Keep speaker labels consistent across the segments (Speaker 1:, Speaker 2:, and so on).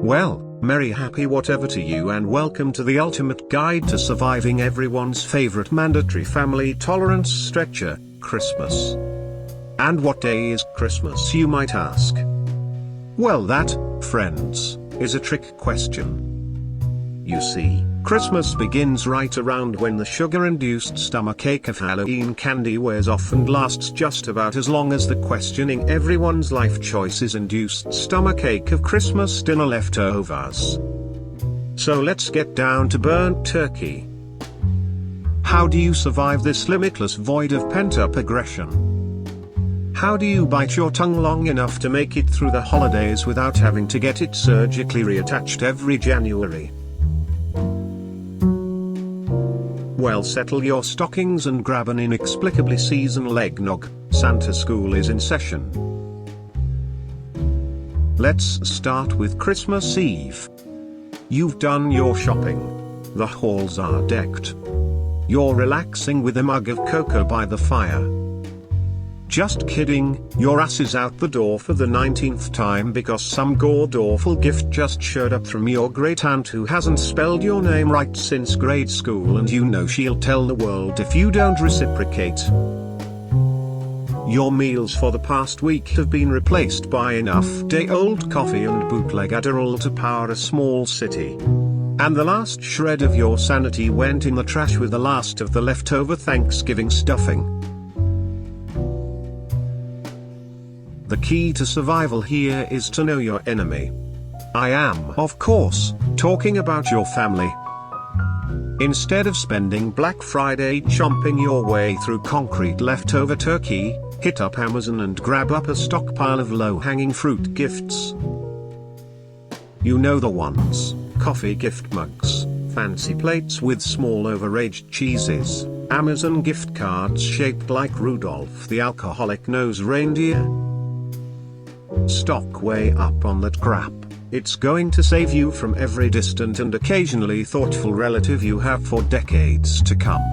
Speaker 1: Well, merry happy whatever to you, and welcome to the ultimate guide to surviving everyone's favorite mandatory family tolerance stretcher, Christmas. And what day is Christmas, you might ask? Well, that, friends, is a trick question. You see, Christmas begins right around when the sugar-induced stomachache of Halloween candy wears off and lasts just about as long as the questioning everyone's life choices-induced stomachache of Christmas dinner leftovers. So let's get down to burnt turkey. How do you survive this limitless void of pent-up aggression? How do you bite your tongue long enough to make it through the holidays without having to get it surgically reattached every January? Well, settle your stockings and grab an inexplicably seasonal eggnog. Santa school is in session. Let's start with Christmas Eve. You've done your shopping. The halls are decked. You're relaxing with a mug of cocoa by the fire. Just kidding, your ass is out the door for the 19th time because some god-awful gift just showed up from your great-aunt who hasn't spelled your name right since grade school, and you know she'll tell the world if you don't reciprocate. Your meals for the past week have been replaced by enough day-old coffee and bootleg Adderall to power a small city. And the last shred of your sanity went in the trash with the last of the leftover Thanksgiving stuffing. The key to survival here is to know your enemy. I am, of course, talking about your family. Instead of spending Black Friday chomping your way through concrete leftover turkey, hit up Amazon and grab up a stockpile of low-hanging fruit gifts. You know the ones: coffee gift mugs, fancy plates with small overaged cheeses, Amazon gift cards shaped like Rudolph the alcoholic nose reindeer. Stock way up on that crap. It's going to save you from every distant and occasionally thoughtful relative you have for decades to come.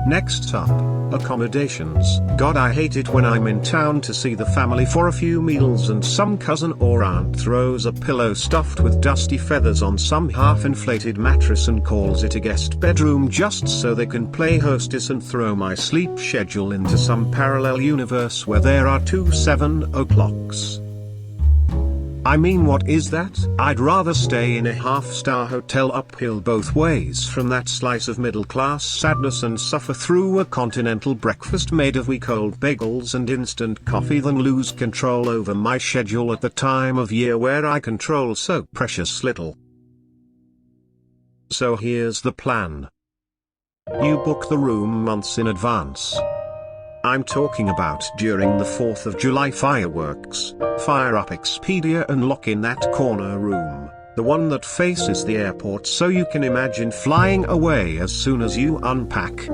Speaker 1: Next up, accommodations. God, I hate it when I'm in town to see the family for a few meals and some cousin or aunt throws a pillow stuffed with dusty feathers on some half-inflated mattress and calls it a guest bedroom just so they can play hostess and throw my sleep schedule into some parallel universe where there are 2 7 o'clocks. I mean, what is that? I'd rather stay in a half-star hotel uphill both ways from that slice of middle-class sadness and suffer through a continental breakfast made of week-old bagels and instant coffee than lose control over my schedule at the time of year where I control so precious little. So here's the plan. You book the room months in advance. I'm talking about during the 4th of July fireworks. Fire up Expedia and lock in that corner room, the one that faces the airport, so you can imagine flying away as soon as you unpack.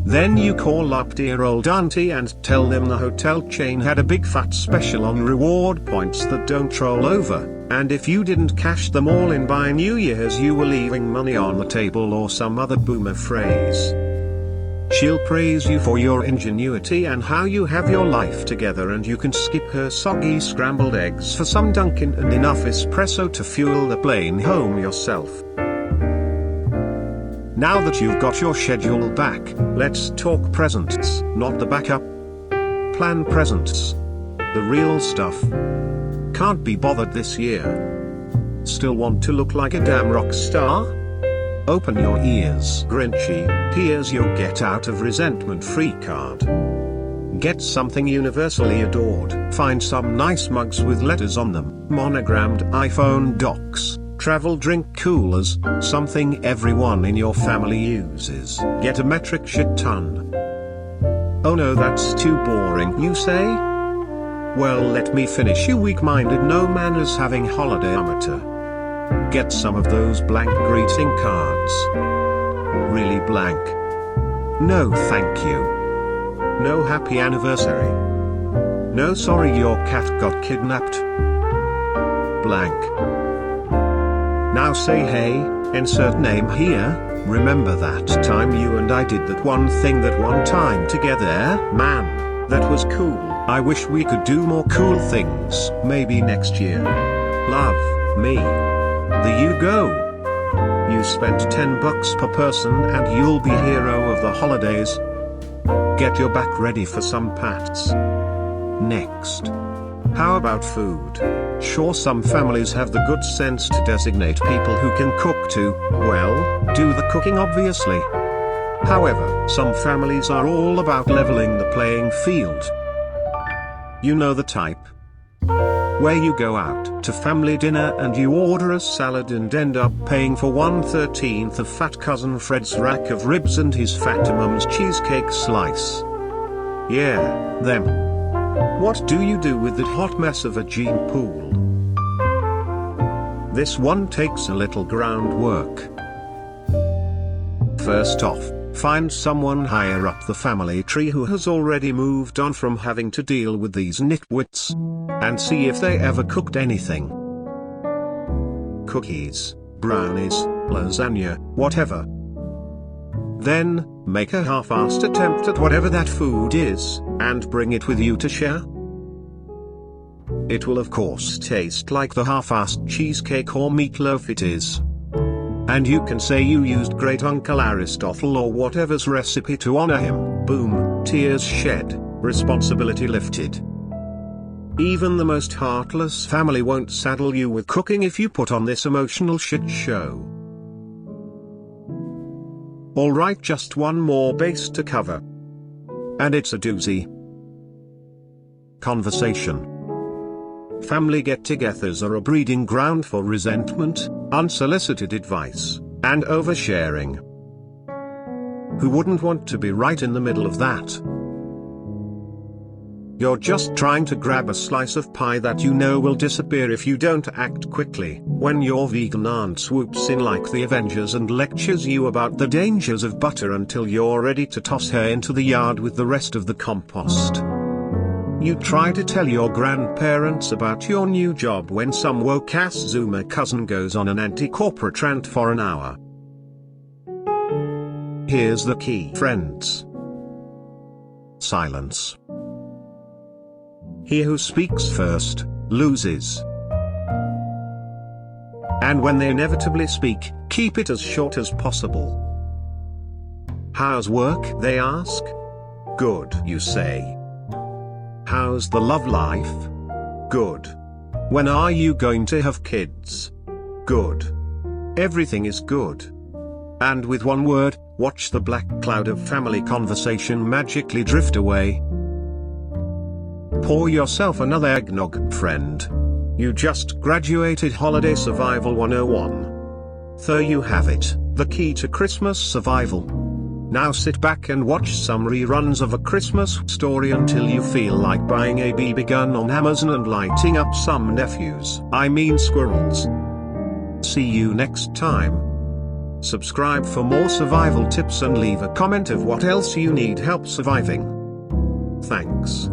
Speaker 1: Then you call up dear old auntie and tell them the hotel chain had a big fat special on reward points that don't roll over, and if you didn't cash them all in by New Year's you were leaving money on the table or some other boomer phrase. She'll praise you for your ingenuity and how you have your life together, and you can skip her soggy scrambled eggs for some Dunkin' and enough espresso to fuel the plane home yourself. Now that you've got your schedule back, let's talk presents, not the backup plan presents. The real stuff. Can't be bothered this year? Still want to look like a damn rock star? Open your ears, Grinchy. Here's your get out of resentment free card. Get something universally adored. Find some nice mugs with letters on them, monogrammed iPhone docks, travel drink coolers, something everyone in your family uses. Get a metric shit ton. Oh no, that's too boring, you say? Well, let me finish, you weak-minded no manners having holiday amateur. Get some of those blank greeting cards. Really blank? No thank you. No happy anniversary. No sorry your cat got kidnapped. Blank. Now say hey, insert name here. Remember that time you and I did that one thing that one time together? Man, That was cool. I wish we could do more cool things. Maybe next year. Love, me. There you go. You spent $10 per person and you'll be hero of the holidays. Get your back ready for some pats. Next. How about food? Sure, some families have the good sense to designate people who can cook to, well, do the cooking obviously. However, some families are all about leveling the playing field. You know the type. Where you go out to family dinner and you order a salad and end up paying for 1/13 of Fat Cousin Fred's rack of ribs and his Fat Mum's cheesecake slice. Yeah, them. What do you do with that hot mess of a gene pool? This one takes a little groundwork. First off, find someone higher up the family tree who has already moved on from having to deal with these nitwits, and see if they ever cooked anything. Cookies, brownies, lasagna, whatever. Then, make a half-assed attempt at whatever that food is, and bring it with you to share. It will of course taste like the half-assed cheesecake or meatloaf it is. And you can say you used great Uncle Aristotle or whatever's recipe to honor him. Boom, tears shed, responsibility lifted. Even the most heartless family won't saddle you with cooking if you put on this emotional shit show. Alright, just one more base to cover. And it's a doozy. Conversation. Family get-togethers are a breeding ground for resentment, unsolicited advice, and oversharing. Who wouldn't want to be right in the middle of that? You're just trying to grab a slice of pie that you know will disappear if you don't act quickly, when your vegan aunt swoops in like the Avengers and lectures you about the dangers of butter until you're ready to toss her into the yard with the rest of the compost. You try to tell your grandparents about your new job when some woke-ass Zoomer cousin goes on an anti-corporate rant for an hour. Here's the key, friends. Silence. He who speaks first, loses. And when they inevitably speak, keep it as short as possible. How's work, they ask? Good, you say. How's the love life? Good. When are you going to have kids? Good. Everything is good. And with one word, watch the black cloud of family conversation magically drift away. Pour yourself another eggnog, friend. You just graduated Holiday Survival 101. There you have it, the key to Christmas survival. Now sit back and watch some reruns of A Christmas Story until you feel like buying a BB gun on Amazon and lighting up some squirrels. See you next time. Subscribe for more survival tips and leave a comment of what else you need help surviving. Thanks.